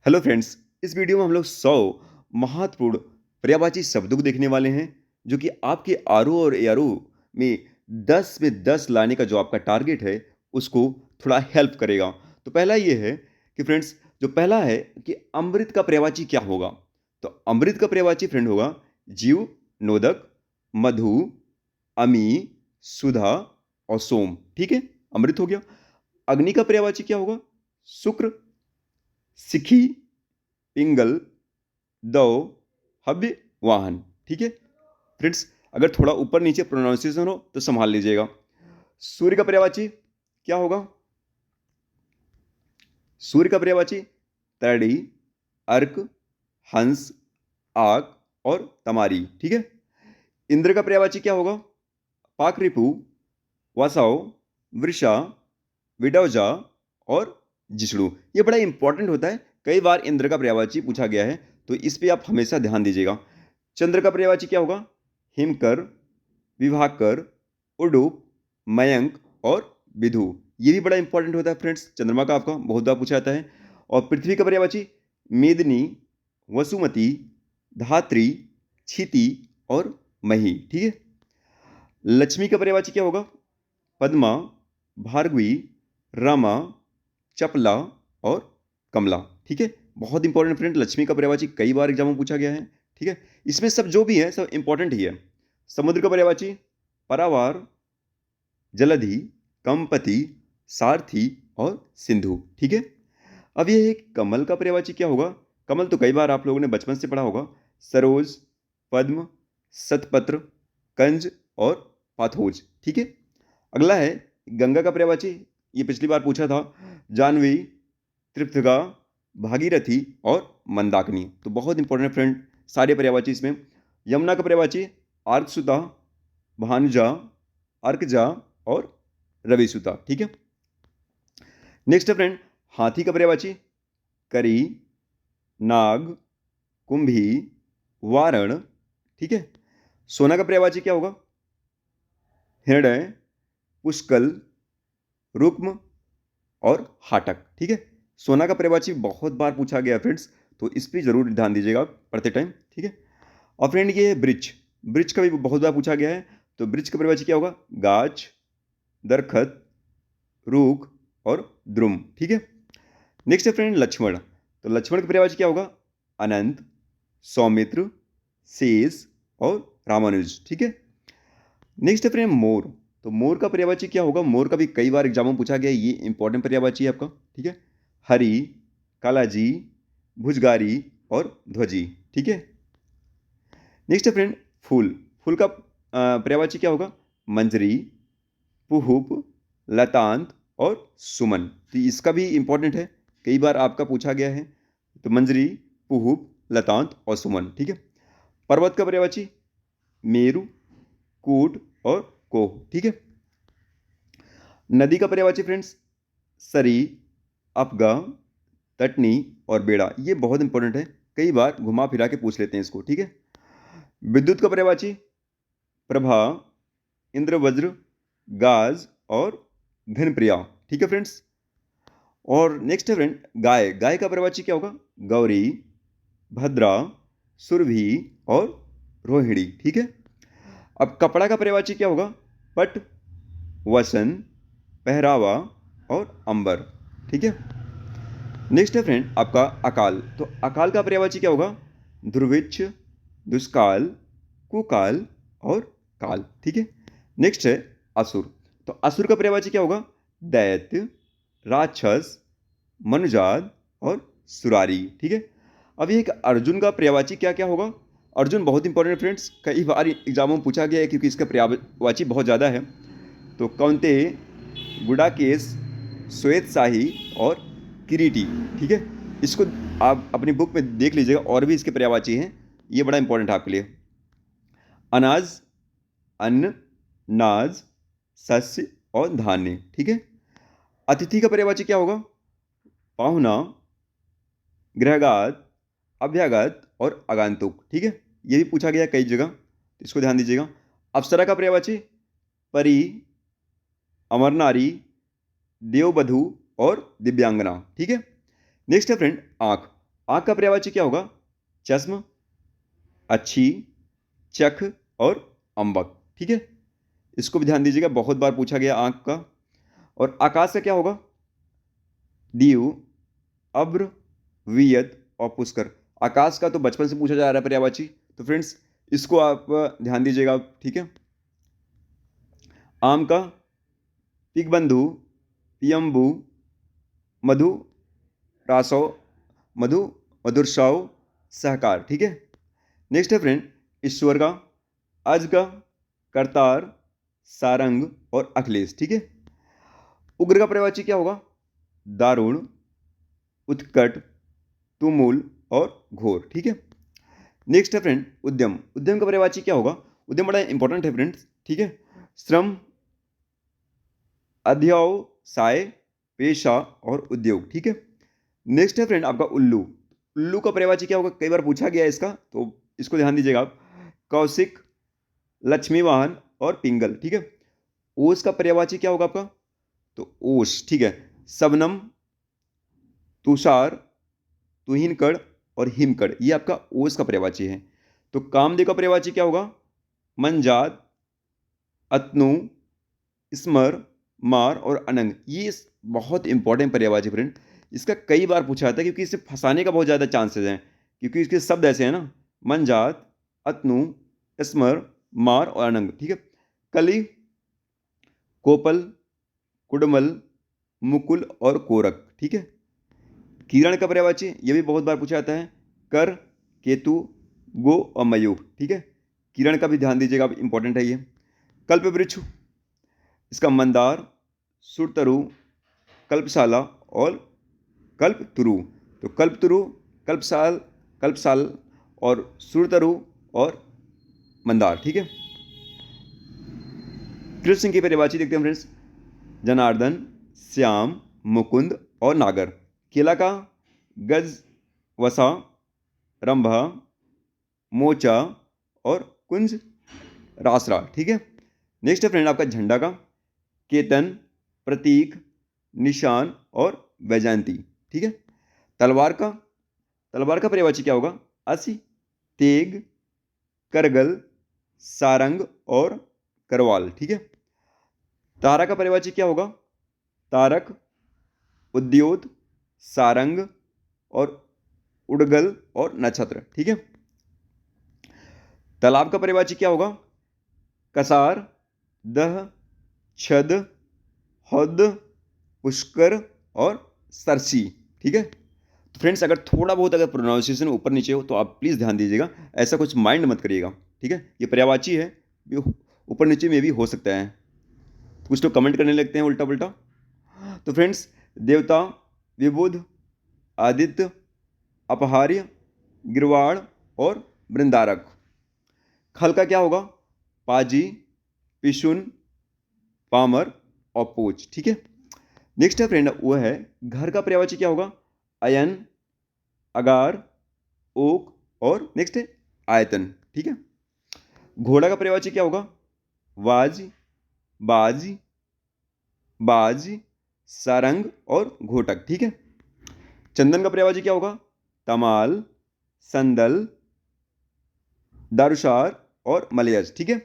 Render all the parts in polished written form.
Hello friends, इस video में हम लोग 100 महत्वपूर्ण पर्यायवाची शब्दों को देखने वाले हैं जो कि आपके आरओ और एआरओ में 10 लाने का जो आपका टारगेट है उसको थोड़ा हेल्प करेगा। तो पहला ये है कि फ्रेंड्स, जो पहला है कि अमृत का पर्यायवाची क्या होगा। तो अमृत का पर्यायवाची फ्रेंड होगा जीव, नोदक, मधु, अमी, सुधा और सोम। ठीक है, अमृत हो गया। अग्नि का पर्यायवाची क्या होगा? शुक्र, सिखी, पिंगल, दो, हव्य, वाहन। ठीक है फ्रेंड्स, अगर थोड़ा ऊपर नीचे प्रोनाउंसिएशन हो तो संभाल लीजिएगा। सूर्य का पर्यायवाची क्या होगा? सूर्य का पर्यायवाची तरड़ी, अर्क, हंस, आग और तमारी। ठीक है। इंद्र का पर्यायवाची क्या होगा? पाकरिपु, वसव, वृषा, विडौजा और जिष्णु। ये बड़ा इंपॉर्टेंट होता है, कई बार इंद्र का पर्यायवाची पूछा गया है, तो इस पे आप हमेशा ध्यान दीजिएगा। चंद्र का पर्यायवाची क्या होगा? हिमकर, विभाकर, उडुप, मयंक और विधु। ये भी बड़ा इंपॉर्टेंट होता है फ्रेंड्स, चंद्रमा का आपका बहुत बार पूछा जाता है। और पृथ्वी का पर्यायवाची मेदिनी, वसुमती, धात्री, क्षिति और मही। ठीक है। लक्ष्मी का पर्यायवाची क्या होगा? पद्मा, भार्गवी, रमा, चपला और कमला। ठीक है, बहुत इंपॉर्टेंट फ्रेंड, लक्ष्मी का पर्यायवाची कई बार एग्जाम में पूछा गया है। ठीक है, इसमें सब जो भी है सब इंपॉर्टेंट ही है। समुद्र का पर्यायवाची परावार, जलधि, कंपति, सारथी और सिंधु। ठीक है। अब ये है कमल का पर्यायवाची क्या होगा? कमल तो कई बार आप लोगों ने बचपन से पढ़ा होगा। सरोज, पद्म, सतपत्र, कंज और पाथोज। ठीक है। अगला है गंगा का पर्यायवाची, ये पिछली बार पूछा था। जानवी, तृप्तगा, भागीरथी और मंदाकिनी। तो बहुत इंपॉर्टेंट फ्रेंड सारे पर्यायवाची इसमें। यमुना का पर्यायवाची आर्कसुता, भानुजा, अर्कजा और रविसुता। ठीक है। नेक्स्ट है फ्रेंड, हाथी का पर्यायवाची करी, नाग, कुंभी, वारण। ठीक है। सोना का पर्यायवाची क्या होगा? हृदय, पुष्कल, रुक्म और हाटक। ठीक है। सोना का पर्यायवाची बहुत बार पूछा गया फ्रेंड्स, तो इस पर जरूर ध्यान दीजिएगा पढ़ते टाइम। ठीक है। और फ्रेंड ये है वृक्ष, वृक्ष का भी बहुत बार पूछा गया है। तो वृक्ष का पर्यायवाची क्या होगा? गाछ, दरखत, रूख और द्रुम। ठीक है। नेक्स्ट है फ्रेंड लक्ष्मण। तो लक्ष्मण का पर्यायवाची क्या होगा? अनंत, सौमित्र, शेष और रामानुज। ठीक है। नेक्स्ट है फ्रेंड मोर। तो मोर का पर्यायवाची क्या होगा? मोर का भी कई बार एग्जाम में पूछा गया, ये इंपॉर्टेंट पर्यायवाची है आपका। ठीक है। हरि, कालाजी, भुजगारी और ध्वजी। ठीक है। नेक्स्ट है फ्रेंड फूल। फूल का पर्यायवाची क्या होगा? मंजरी, पुहुप, लतांत और सुमन। तो इसका भी इंपॉर्टेंट है, कई बार आपका पूछा गया है। तो मंजरी, पुहुप, लतांत और सुमन। ठीक है। पर्वत का पर्यायवाची मेरु, कूट और कोह। ठीक है। नदी का पर्यायवाची फ्रेंड्स सरी, अपगा, तटनी और बेड़ा। ये बहुत इंपॉर्टेंट है, कई बार घुमा फिरा के पूछ लेते हैं इसको। ठीक है। विद्युत का पर्यायवाची प्रभा, इंद्रवज्र, गाज और घनप्रिया। ठीक है फ्रेंड्स। और नेक्स्ट है फ्रेंड गाय। गाय का पर्यायवाची क्या होगा? गौरी, भद्रा, सुरभि और रोहिणी। ठीक है। अब कपड़ा का पर्यायवाची क्या होगा? पट, वसन, पहरावा और अंबर। ठीक है। नेक्स्ट है फ्रेंड आपका अकाल। तो अकाल का पर्यायवाची क्या होगा? ध्रुविक्ष, दुष्काल, कुकाल और काल। ठीक है। नेक्स्ट है असुर। तो असुर का पर्यायवाची क्या होगा? दैत्य, राक्षस, मनुजाद और सुरारी। ठीक है। अब ये एक अर्जुन का पर्यायवाची क्या क्या होगा? अर्जुन बहुत इंपॉर्टेंट फ्रेंड्स, कई बार एग्जामों में पूछा गया है क्योंकि इसका पर्यायवाची बहुत ज़्यादा है। तो कौनते, गुडाकेश, श्वेत शाही और किरीटी। ठीक है। इसको आप अपनी बुक में देख लीजिएगा, और भी इसके पर्यायवाची हैं, ये बड़ा इंपॉर्टेंट है आपके लिए। अनाज, अन्न, नाज, शस्य और धान्य। ठीक है। अतिथि का पर्यायवाची क्या होगा? पाहुना, गृहगात, अभ्यागत और आगंतुक। ठीक है। ये भी पूछा गया कई जगह, तो इसको ध्यान दीजिएगा। अप्सरा का पर्यायवाची परी, अमरनारी, देवबधू और दिव्यांगना। ठीक है। नेक्स्ट है फ्रेंड आंख। आँख का पर्यायवाची क्या होगा? चश्म, अच्छी, चख और अम्बक। ठीक है, इसको भी ध्यान दीजिएगा, बहुत बार पूछा गया आँख का। और आकाश का क्या होगा? दीव, अब्र, वियत और पुष्कर। आकाश का तो बचपन से पूछा जा रहा है पर्यायवाची, तो फ्रेंड्स इसको आप ध्यान दीजिएगा। ठीक है, आम का पिगबंधु, पियम्बु, मधु रासव, मधु मधुरसाव, सहकार। ठीक है, नेक्स्ट है फ्रेंड ईश्वर का अज का करतार, सारंग और अखिलेश। ठीक है, उग्र का पर्यायवाची क्या होगा? दारुण, उत्कट, तुमुल और घोर। ठीक है, नेक्स्ट है फ्रेंड उद्यम। उद्यम का पर्यायवाची क्या होगा? उद्यम बड़ा इंपॉर्टेंट है फ्रेंड्स। ठीक है, श्रम, अध्यवसाय, पेशा और उद्योग। ठीक है, नेक्स्ट है फ्रेंड आपका उल्लू। उल्लू का पर्यायवाची क्या होगा? कई बार पूछा गया है इसका, तो इसको ध्यान दीजिएगा आप। कौशिक, लक्ष्मी वाहन और पिंगल। ठीक है, ओस का पर्यायवाची क्या होगा आपका? तो ओस। ठीक है, शबनम, तुषार, तुहिनकड़ और हिमकड़, ये आपका ओस का पर्यायवाची है। तो कामदेव का पर्यायवाची क्या होगा? मनजात, अतनु, स्मर, मार और अनंग। ये बहुत इंपॉर्टेंट पर्यायवाची फ्रेंड, इसका कई बार पूछा जाता है क्योंकि इसे फंसाने का बहुत ज़्यादा चांसेस हैं, क्योंकि इसके शब्द ऐसे हैं ना, मनजात, अतनु, स्मर, मार और अनंग। ठीक है, कली, कोपल, कुडमल, मुकुल और कोरक। ठीक है, किरण का पर्यायवाची ये भी बहुत बार पूछा जाता है, कर, केतु, गो और मयूख। ठीक है, किरण का भी ध्यान दीजिएगा, इंपॉर्टेंट है ये। कल्प वृक्ष, इसका मंदार, सुरतरु, कल्पशाला और कल्पतरु। तो कल्पतरु, कल्पसाल, कल्पसाल और सुरतरु और मंदार। ठीक है, कृष्ण सिंह की पर्यायवाची देखते हैं फ्रेंड्स, जनार्दन, श्याम, मुकुंद और नागर। केला का गज, वसा, रंभा, मोचा और कुंज, रासरा। ठीक है, नेक्स्ट है फ्रेंड आपका झंडा का केतन, प्रतीक, निशान और वैजयंती। ठीक है, तलवार का पर्यायवाची क्या होगा? असी, तेग, करगल, सारंग और करवाल। ठीक है, तारा का पर्यायवाची क्या होगा? तारक, उद्योत, सारंग और उड़गल और नक्षत्र। ठीक है, तालाब का पर्यायवाची क्या होगा? कसार, दह, छद, हद, पुष्कर और सरसी। ठीक है, तो फ्रेंड्स अगर थोड़ा बहुत अगर प्रोनाउंसिएशन ऊपर नीचे हो तो आप प्लीज़ ध्यान दीजिएगा, ऐसा कुछ माइंड मत करिएगा। ठीक है, ये पर्यायवाची है, ऊपर नीचे में भी हो सकता है, कुछ तो कमेंट करने लगते हैं उल्टा पुल्टा। तो फ्रेंड्स देवता, विबुध, आदित्य, अपहार्य, गिरवाड़ और वृंदारक। खल का क्या होगा? पाजी, पिशुन, पामर और पोच। ठीक है, नेक्स्ट है फ्रेंड वो है घर का पर्यायवाची क्या होगा? अयन, अगार, ओक और नेक्स्ट है आयतन। ठीक है, घोड़ा का पर्यायवाची क्या होगा? वाज, बाज, बाज, सारंग और घोटक। ठीक है, चंदन का पर्यायवाची क्या होगा? तमाल, संदल, दारुशार और मलयज। ठीक है,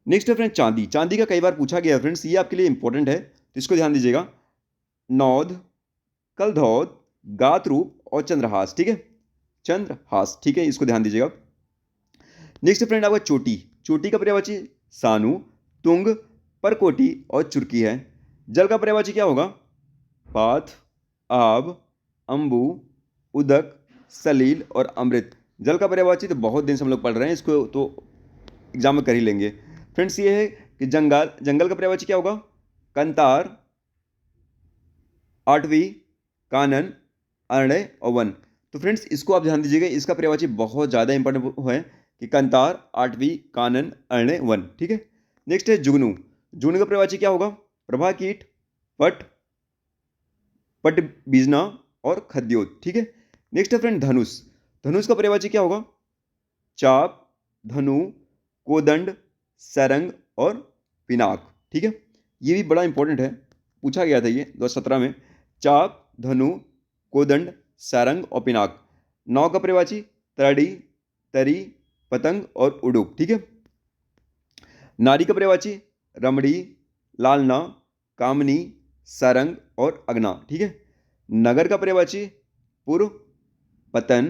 नेक्स्ट है फ्रेंड चांदी। चांदी का कई बार पूछा गया है फ्रेंड्स, ये आपके लिए इंपॉर्टेंट है, तो इसको ध्यान दीजिएगा। नौध, कलधौद, गातरूप और चंद्रहास। ठीक है, चंद्रहास। ठीक है, इसको ध्यान दीजिएगा। नेक्स्ट फ्रेंड आपका चोटी। चोटी का पर्यायवाची सानु, तुंग, परकोटी और चुरकी है। जल का पर्यायवाची क्या होगा? पाथ, आब, अंबु, उदक, सलील और अमृत। जल का पर्यायवाची तो बहुत दिन से हम लोग पढ़ रहे हैं, इसको तो एग्जाम में कर ही लेंगे। फ्रेंड्स ये है कि जंगल का पर्यायवाची क्या होगा? कंतार, आठवीं, कानन, अरण्य और वन। तो फ्रेंड्स इसको आप ध्यान दीजिएगा, इसका पर्यायवाची बहुत ज़्यादा इंपॉर्टेंट है कि कंतार, आठवीं, कानन, अरण्य, वन। ठीक है, नेक्स्ट है जुगनू। जुगनू का पर्यायवाची क्या होगा? प्रभा कीट, पट, पट बीजना और खद्योत। ठीक है, नेक्स्ट है फ्रेंड धनुष। धनुष का पर्यायवाची क्या होगा? चाप, धनु, कोदंड, सरंग और पिनाक। ठीक है, ये भी बड़ा इंपॉर्टेंट है, पूछा गया था ये 2017 में। चाप, धनु, कोदंड, सारंग और पिनाक। नाव का पर्यायवाची तड़ी, तरी, पतंग और उड़ूक, ठीक है। नारी का पर्यायवाची रमणी, लालना, कामनी, सारंग और अगना, ठीक है। नगर का पर्यायवाची पुर, पतन,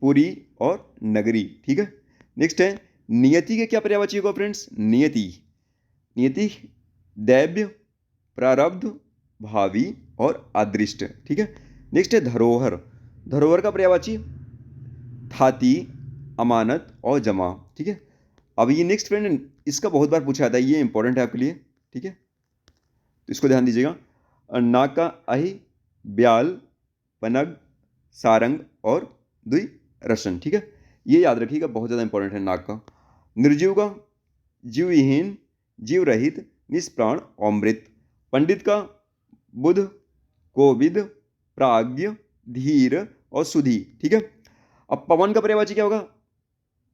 पुरी और नगरी, ठीक है। नेक्स्ट है नियति के क्या पर्यायवाची होगा फ्रेंड्स? नियति, नियति दैव्य, प्रारब्ध, भावी और अदृष्ट, ठीक है। नेक्स्ट है धरोहर, धरोहर का पर्यायवाची थाती, अमानत और जमा, ठीक है। अब ये नेक्स्ट फ्रेंड इसका बहुत बार पूछा जाता है, ये इंपॉर्टेंट है आपके लिए, ठीक है, तो इसको ध्यान दीजिएगा। नाक का अहि, ब्याल, पनग, सारंग और द्वि रसन, ठीक है, ये याद रखिएगा, बहुत ज़्यादा इंपॉर्टेंट है नाक का। निर्जीव का जीवविहीन, जीव रहित, निष्प्राण और मृत। पंडित का बुध, कोविद, प्राज्ञ, धीर और सुधी, ठीक है। अब पवन का पर्यायवाची क्या होगा?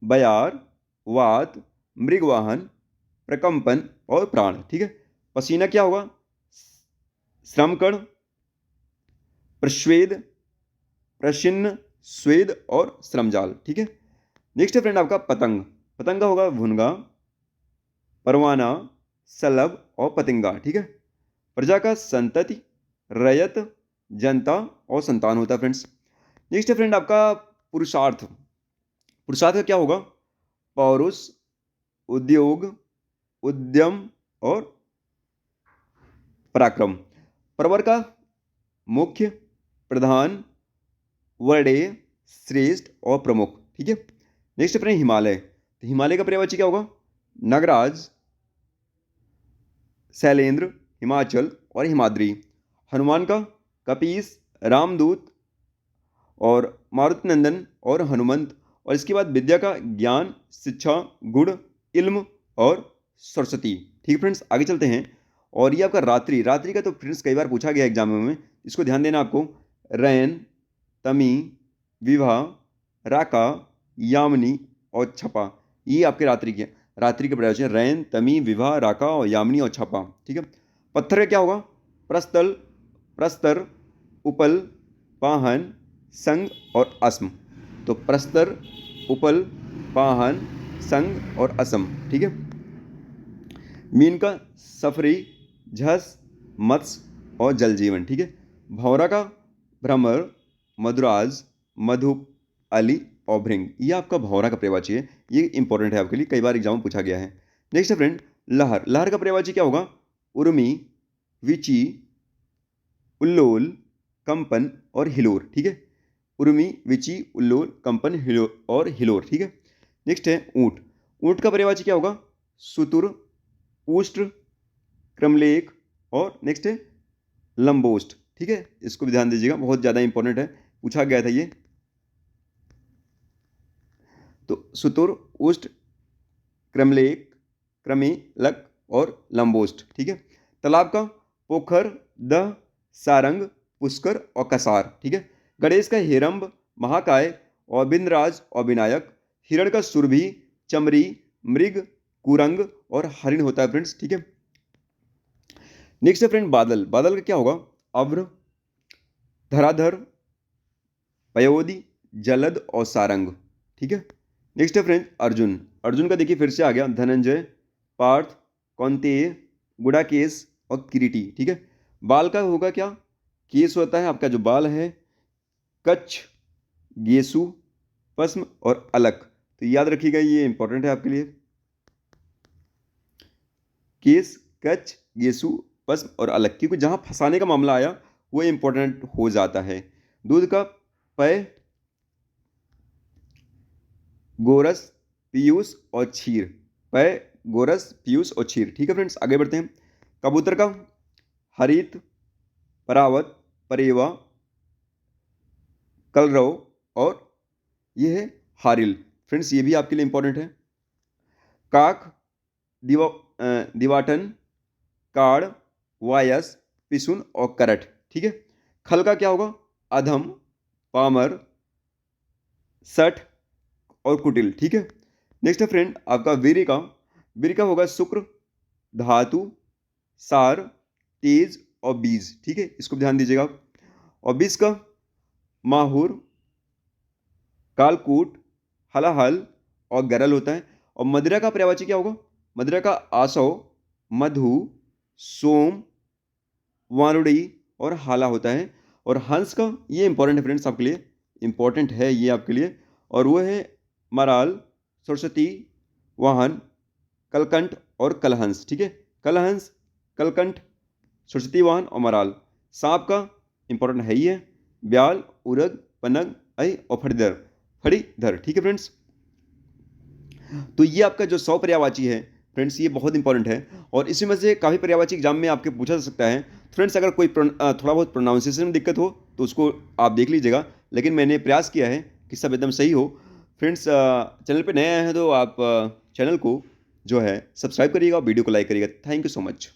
बयार, वात, मृगवाहन, प्रकंपन और प्राण, ठीक है। पसीना क्या होगा? श्रमकण, प्रश्वेद, प्रशिन्न, स्वेद और श्रमजाल, ठीक है। नेक्स्ट है फ्रेंड आपका पतंग, पतंग का होगा भुनगा, परवाना, सलभ और पतिंगा, ठीक है। प्रजा का संतति, रयत, जनता और संतान होता है फ्रेंड्स। नेक्स्ट है फ्रेंड आपका पुरुषार्थ, पुरुषार्थ का क्या होगा? पौरुष, उद्योग, उद्यम और पराक्रम। प्रवर का मुख्य, प्रधान, वर्णेय, श्रेष्ठ और प्रमुख, ठीक है। नेक्स्ट फ्रेंड हिमालय, तो हिमालय का पर्यायवाची क्या होगा? नगराज, शैलेंद्र, हिमाचल और हिमाद्री। हनुमान का कपीस, रामदूत और मारुति नंदन और हनुमंत। और इसके बाद विद्या का ज्ञान, शिक्षा, गुण, इल्म और सरस्वती, ठीक है फ्रेंड्स। आगे चलते हैं। और ये आपका रात्रि, रात्रि का तो फ्रेंड्स कई बार पूछा गया एग्जाम में, इसको ध्यान देना आपको। रैन, तमी, विवाह, राका, यामिनी और छपा, ये आपके रात्रि के पर्यायवाची हैं। रैन, तमी, विवाह, राका और यामिनी और छपा, ठीक है। पत्थर का क्या होगा? प्रस्तल, प्रस्तर, उपल, पाहन, संग और असम। तो प्रस्तर, उपल, पाहन, संग और असम, ठीक है। मीन का सफरी, झस, मत्स्य और जल जीवन, ठीक है। भौरा का भ्रमर, मधुराज, मधुप, अली और भृंग, ये आपका भौरा का पर्यायवाची है, ये इंपॉर्टेंट है आपके लिए, कई बार एग्जाम में पूछा गया है। नेक्स्ट है फ्रेंड लहर, लहर का पर्यायवाची क्या होगा? उर्मी, विची, उल्लोल, कंपन और हिलोर, ठीक है। उर्मी, विची, उल्लोल, कंपन, हिलोर और हिलोर, ठीक है। नेक्स्ट है ऊंट, ऊंट का पर्यायवाची क्या होगा? सुतुर, उष्ट्र, क्रमलेख और नेक्स्ट है लंबोष्ट, ठीक है। इसको भी ध्यान दीजिएगा, बहुत ज़्यादा इंपॉर्टेंट है, पूछा गया था ये। तो सुतुर, उष्ट, क्रमलेख, क्रमिलक और लंबोष्ट, ठीक है। तालाब का पोखर, दह, सारंग, पुष्कर और कसार, ठीक है। गणेश का हिरंब, महाकाय और बिंदराज और विनायक। हिरण का सुरभि, चमरी, मृग, कुरंग और हरिण होता है फ्रेंड्स, ठीक है। नेक्स्ट है फ्रेंड बादल, बादल का क्या होगा? अभ्र, धराधर, पयोधि, जलद और सारंग, ठीक है। नेक्स्ट है फ्रेंड अर्जुन, अर्जुन का देखिए फिर से आ गया, धनंजय, पार्थ, कौंतेय, गुडाकेश और किरीटी, ठीक है। बाल का होगा क्या? केस होता है आपका जो बाल है, कच्छ, गेसु, पद्म और अलक, तो याद रखिएगा ये इंपॉर्टेंट है आपके लिए। केस, कच्छ, गेसु, पद्म और अलक, क्योंकि जहां फंसाने का मामला आया वो इंपॉर्टेंट हो जाता है। दूध का पय, गोरस, पीयूष और क्षीर, पय, गोरस, पीयूष और क्षीर, ठीक है फ्रेंड्स। आगे बढ़ते हैं। कबूतर का हरित, परावत, परेवा, कलरव और ये है हारिल, फ्रेंड्स ये भी आपके लिए इंपॉर्टेंट है। काक, दिवाटन, काड़, वायस, पिसुन और करट, ठीक है। खल का क्या होगा? अधम, पामर, सठ और कुटिल, ठीक है। नेक्स्ट है फ्रेंड आपका वीर का होगा शुक्र, धातु, सार, तेज और बीज, ठीक है, इसको ध्यान दीजिएगा आप। और बीज का माहुर, कालकूट, हलाहल और गरल होता है। और मदिरा का पर्यायवाची क्या होगा? मदिरा का आसव, मधु, सोम, वारुड़ी और हाला होता है। और हंस का, ये इंपॉर्टेंट है फ्रेंड्स आपके लिए, इंपॉर्टेंट है ये आपके लिए, और वो है मराल, सरस्वती, वाहन, कलकंठ और कलहंस। ठीक है, कलहंस, कलकंठ, सरस्वती वाहन और मराल। सांप का इंपॉर्टेंट है ही है, ब्याल, उरग, पनग, ऐ और फणीधर, फणीधर। ठीक है फ्रेंड्स, तो ये आपका जो 100 पर्यायवाची है फ्रेंड्स, ये बहुत इंपॉर्टेंट है और इसी में से काफ़ी पर्यायवाची एग्जाम में आपके पूछा जा सकता है। फ्रेंड्स अगर कोई थोड़ा बहुत प्रोनाउंसिएशन में दिक्कत हो तो उसको आप देख लीजिएगा, लेकिन मैंने प्रयास किया है कि सब एकदम सही हो। फ्रेंड्स चैनल पे नए आए हैं तो आप चैनल को जो है सब्सक्राइब करिएगा और वीडियो को लाइक करिएगा। Thank you so much.